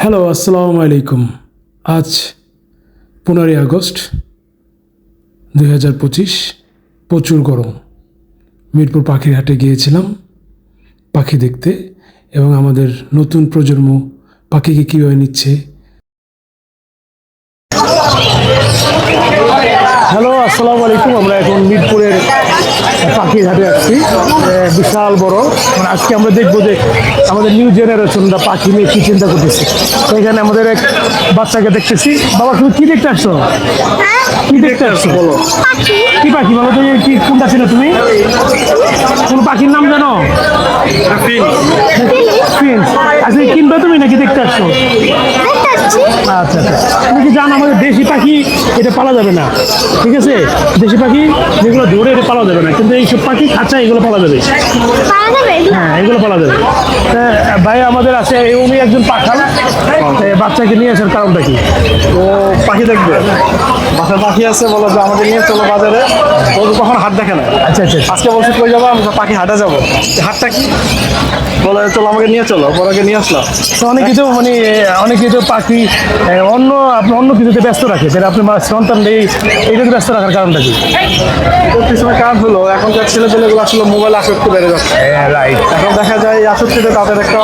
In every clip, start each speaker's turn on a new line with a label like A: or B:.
A: Hello, আসসালামু আলাইকুম। আজ 15 আগস্ট 2025। প্রচুর গরম। মিরপুর পাখির হাটে গিয়েছিলাম পাখি দেখতে এবং আমাদের নতুন প্রজন্ম পাখিকে কীভাবে নিচ্ছে। হ্যালো, আসসালামু আলাইকুম। আমরা এখন মিরপুরের পাখির হাটে আসছি, বিশাল বড়। মানে আজকে আমরা দেখবো যে আমাদের নিউ জেনারেশনরা পাখি নিয়ে কী চিন্তা করতেছে। তো এখানে আমাদের এক বাচ্চাকে দেখতেছি। বাবা, তুমি কী দেখতে আসছো? কি দেখতে আসছো বলো? কি পাখি বলো তো? কি কোনটা ছিল তুমি? কোন পাখির নাম জানো? আচ্ছা, কিনবে তুমি নাকি দেখতে আসছো? আচ্ছা আচ্ছা, তুমি কি জানো আমাদের দেশি পাখি এটা পালা যাবে না, ঠিক আছে? দেশি পাখি যেগুলো ধরে এটা পালা যাবে না, কিন্তু এইসব পাখি খাঁচা এগুলো পালা যাবে। হ্যাঁ, এগুলো পালা যাবে। ভাই আমাদের আছে, উনি একজন পাখাল। বাচ্চাকে নিয়ে আসার কারণটা কি?
B: ও পাখি দেখবে, বাসার পাখি আছে, বলো যে আমাদের নিয়ে চলো বাজারে। ও কখন হাট দেখে না।
A: আচ্ছা আচ্ছা,
B: আজকে বলছি কই যাবো, আমরা পাখি হাটে যাবো। হাটটা কি বলে, চলো আমাকে নিয়ে চলো। বড়কে নিয়ে আসলাম।
A: তো অনেক কিছু মানে অনেক কিছু পাখি অন্য কিছুতে ব্যস্ত রাখে, যেটা আপনি সন্তান এইটাতে ব্যস্ত রাখার কারণটা কি?
B: পিছনে কারণ হলো এখনকার ছেলেপেলেগুলো আসলে মোবাইল আসক্তি বেড়ে যাচ্ছে।
A: রাইট।
B: এখন দেখা যায় এই আসক্তিতে তাদের একটা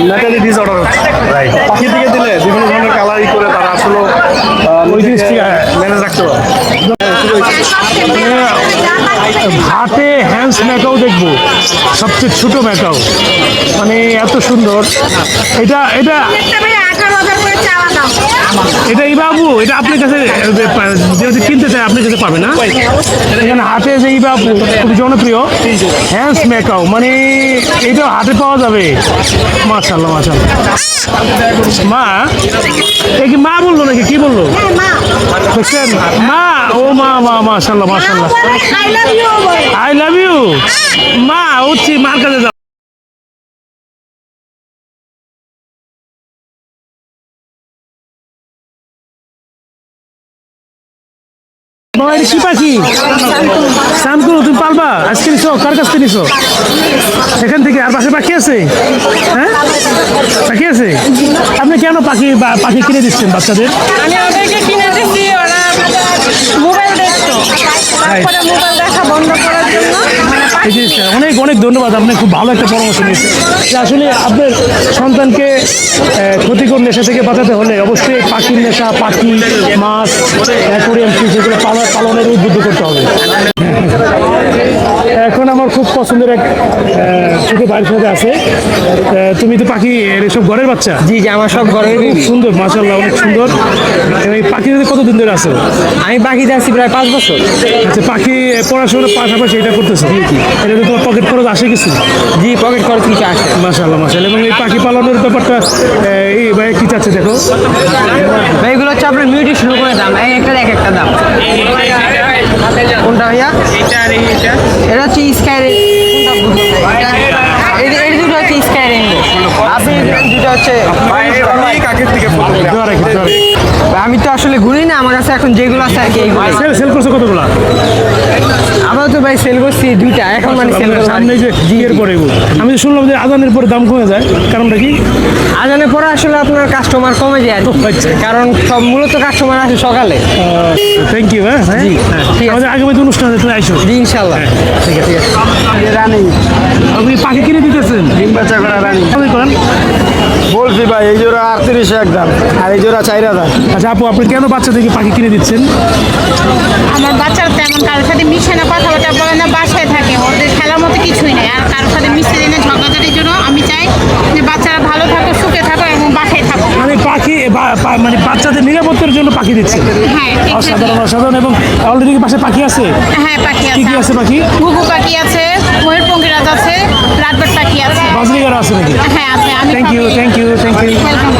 B: মেন্টালি ডিসঅর্ডার হচ্ছে।
A: রাইট।
B: পাখির দিকে দিলে বিভিন্ন ধরনের কালারি করে তারা আসলে
A: ওই জিনিসটি
B: ম্যানেজ রাখতে পারে।
A: হাটে হ্যান্ডস ম্যাকাও দেখবো, সবচেয়ে ছোট ম্যাকাও, মানে এত সুন্দর। এটা এটা এটা এই বাবু, এটা আপনার কাছে যদি কিনতে চাই আপনার কাছে পাবে না? এখানে হাটে যে এই বাবু খুব জনপ্রিয় হ্যান্ডস ম্যাকাও, মানে এটা হাটে পাওয়া যাবে। মাশাআল্লাহ মাশাআল্লাহ। মা, এ কি মা বললো নাকি কি বললো? দেখছেন মা? ও মা, মাশাআল্লাহ মাশাআল্লাহ। আই লাভ ইউ মা। উঠছি, মার কাছে যাও। কি পাখি? শান্তনু, তুমি পালবা? আজকে নিছো? কার কাছ থেকে নিছো? এখান থেকে? আর পাশে পাখি আছে? হ্যাঁ, পাখি আছে। আপনি কেন পাখি কিনে দিচ্ছেন বাচ্চাদের?
C: আমি ওদেরকে কিনে দিচ্ছি, ওরা মোবাইল দেখতো, তারপরে মোবাইল দেখা বন্ধ করার জন্য
A: এই জিনিসটা অনেক অনেক ধন্যবাদ। আপনি খুব ভালো একটা পরামর্শ নিয়েছেন যে আসলে আপনার সন্তানকে ক্ষতিকর নেশা থেকে বাঁচাতে হলে অবশ্যই পাখির নেশা, পাখি, মাছ, অ্যাকোরিয়াম ফিশ এগুলো পালনের উদ্বুদ্ধ করতে হবে। এখন আমার খুব পছন্দের এক ছোট ভাইয়ের সাথে আছে। তুমি তো পাখি সব ঘরের বাচ্চা?
D: জি জি, আমার সব ঘরে।
A: খুব সুন্দর, মাশাআল্লাহ, অনেক সুন্দর। এই পাখির কতদিন ধরে আছো?
D: আমি পাখিতে আছি প্রায় 5 বছর।
A: আচ্ছা, পাখি পড়াশোনার পাশাপাশি এটা করতেছো? এটা তো তোমার পকেট খরচ আসে কিছু?
D: জি, পকেট খরচ কিছু আসে।
A: মাশাআল্লাহ মাশাআল্লাহ। এবং এই পাখি পালনের ব্যাপারটা এই ভাই কি চাচ্ছে দেখো?
D: ভাই এগুলো হচ্ছে আপনার মিউটেশন করে দাম, এক একটা দাম। কোনটা ভাইয়া? এটা হচ্ছে স্কাই এই দুটো হচ্ছে স্কাই রেইনবো। আপনি দুটো হচ্ছে আমি তো আসলে ঘুরি না, আমার কাছে এখন যেগুলো আছে আর কি এইগুলো।
A: সেল করছো কতগুলো?
D: আমরা তো ভাই সেল করছি 2টা এখন, মানে সেল করছি
A: সামনে যে জিয়ের পরে আমি তো শুনলাম যে আজানের পরে দাম কমে যায়, কারণটা কি?
D: আজানের পরে আসলে আপনার কাস্টমার কমে যায় আর কি। কারণ সব মূলত কাস্টমার আসে সকালে।
A: Thank you. হ্যাঁ
D: জি, ঠিক আছে।
A: আমাদের আগামী অনুষ্ঠান আছে, তুমি আইসো।
D: জি ইনশাল্লাহ।
A: ঠিক আছে।
B: রানি
A: আপনি পাখি কিনে দিতেছেন?
B: ডিম বাচ্চা করা রানি
A: আপনি করেন?
B: বলছি ভাই, এই জোড়া 38 একদম, আর এই জোড়া 4000।
A: আচ্ছা আপু, আপনি কেন বাচ্চাদেরকে পাখি কিনে দিচ্ছেন?
C: আমার বাচ্চারা তেমন কারোর সাথে মিশে না, কথাবার্তা বলে না, বাসায় থাকে, ওদের খেলার মতো কিছুই নেই। আর কারোর সাথে মিশতে দিই না ঝগড়াঝাটির জন্য। আমি চাই যে বাচ্চারা ভালো থাকো, সুখে থাকো এবং বাসায় থাকো।
A: মানে পাখি মানে বাচ্চাদের নিরাপত্তার জন্য পাখি দিচ্ছে?
C: হ্যাঁ, ঠিক আছে।
A: অসাধারণ অসাধারণ। এবং অলরেডি পাশে পাখি আছে?
C: হ্যাঁ, পাখি
A: কি কি
C: আছে।
A: আছে পাখি?
C: ঘুঘু পাখি আছে, ময়ূর পঙ্খিরাজ আছে, রাতবাট পাখি আছে।
A: বাজরিগার আছে নাকি?
C: হ্যাঁ আছে। আমি
A: thank you thank you thank you.
C: Welcome.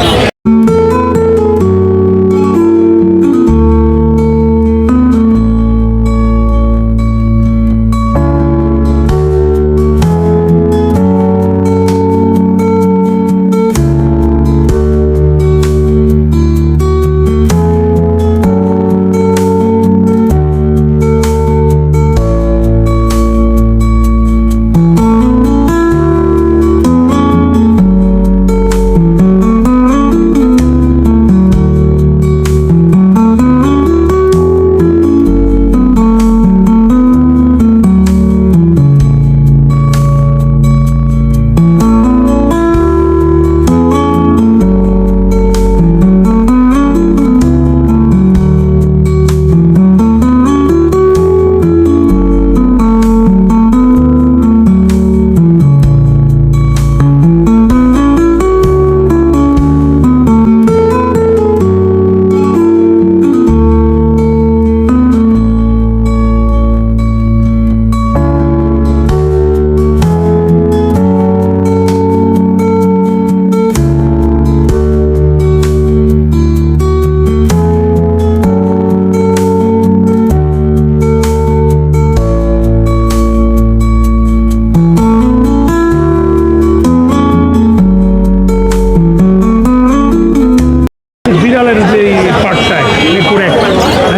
A: বিড়ালের যে পার্টটায় করে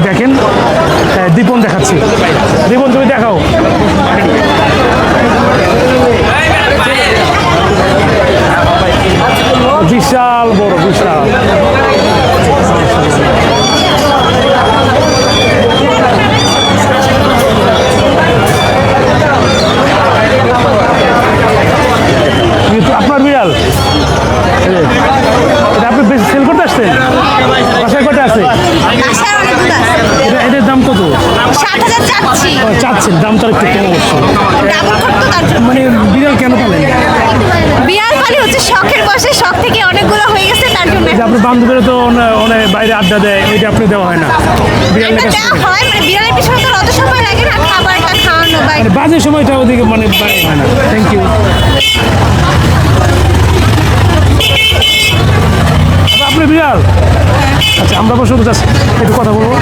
A: দেখেন, দীপন দেখাচ্ছি। দীপন তুমি দেখাও। বিশাল বড়, বিশাল। আপনার বিড়াল এটা আপনি বেশি সেল করতে আসছেন? বাসায় কটা আছে? এটার দাম কত?
E: 7,000 চাচ্ছি।
A: চাচ্ছেন, দামটা একটু কম অবশ্যই।
E: ডাবল করতো তার জন্য।
A: মানে বিড়াল কেন পালেন?
E: বিড়াল পালি হচ্ছে শখের বসে, শখ থেকে অনেকগুলো হয়ে গেছে তার জন্য।
A: যে আপনার বান্ধবীরা তো অনেক বাইরে আড্ডা দেয়, ওইটা আপনি দেওয়া হয় না বিড়ালের
E: একটা
A: কাছে?
E: দেওয়া হয়, মানে বিড়ালের পিছনে তো অত সময় লাগে না, খাবারটা খাওয়ানো বা
A: মানে বাজে সময়টা ওদিকে মানে হয় না। Thank you. আপনি বিড়াল? আচ্ছা, আমরা বসে জাস্ট একটু কথা বলবো।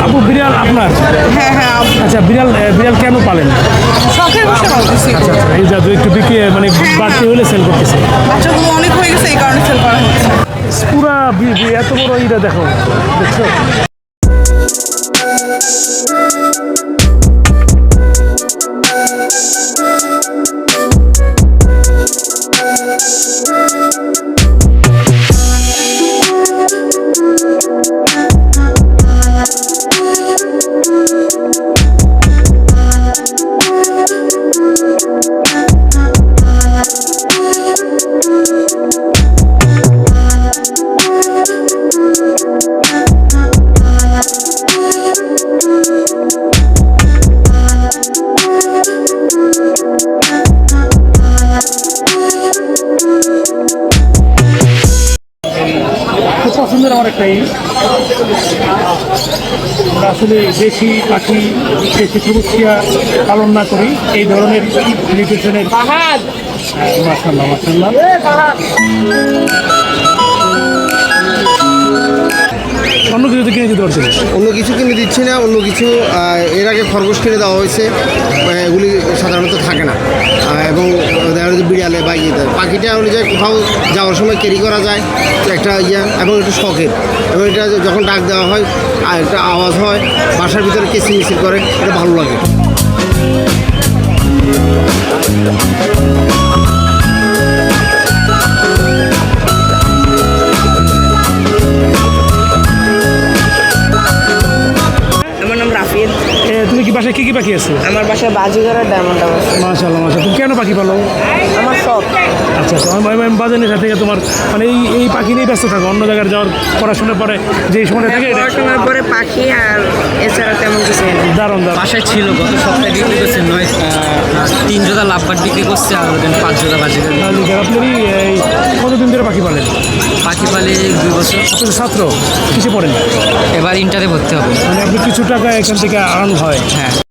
A: আপু বিড়াল আপনার?
F: হ্যাঁ হ্যাঁ,
A: আচ্ছা, বিড়াল বিড়াল কেন পালেন?
F: শখের বসে বলতেছি।
A: আচ্ছা আচ্ছা, এই যা একটু বিক্রি মানে বাড়তি হলে সেল করতেছে।
F: বাচ্চাগুলো অনেক হয়ে গেছে, এই কারণে সেল করা হচ্ছে।
A: পুরা এত বড় ইটা দেখো, দেখছো? খুব পছন্দের আমার একটা আমরা আসলে দেশি পাখি, দেশি সবুজিয়া পালন না করি, এই ধরনের নিউট্রিশনের। মাশাআল্লাহ মাশাআল্লাহ। অন্য কিছু তো কিনে দিতে পারছেন?
G: অন্য কিছু কিনে দিচ্ছি না, অন্য কিছু এর আগে খরগোশ কিনে দেওয়া হয়েছে, এগুলি সাধারণত থাকে না। এবং দেখা যাচ্ছে বিড়ালে বা ইয়ে পাখিটা হলে যায় কোথাও যাওয়ার সময় ক্যারি করা যায় একটা এবং একটু শখের, এবং এটা যখন ডাক দেওয়া হয় আর একটা আওয়াজ হয়, বাসার ভিতরে কিচিরমিচির করে, এটা ভালো লাগে।
H: আমার নাম রাফিদ।
A: তুমি কি বাসায় কি পাখি আছে?
H: আমার বাসায় বাজিগর আর ডায়মন্ড আছে।
A: মাশাআল্লাহ মাশাআল্লাহ। তুমি কেন পাখি পালো?
H: আমার শখ।
A: আচ্ছা আচ্ছা, আমি বাজারের সাথে তোমার মানে এই পাখি নিয়ে ব্যস্ত থাকো, অন্য জায়গায় যাওয়ার পড়াশোনার পরে যে সময়টা থাকে এটা
H: পড়াশোনার পরে পাখি আর এছাড়া তেমন কিছু নেই।
A: দারুণ দারুণ।
I: বাসায় ছিল, গত সপ্তাহে বিক্রি করছে 3 জোড়া লাভবার্ড বিক্রি করছে, আর 5 জোড়া বাজিগার।
A: আপনি এই কতদিন ধরে পাখি পালেন?
I: পাখি পালে 2 বছর।
A: আপনি ছাত্র, কিসে পড়েন?
I: এবার ইন্টারে ভর্তি হবে।
A: মানে আপনি কিছু টাকা এখান থেকে আর্ন হয়?
I: হ্যাঁ।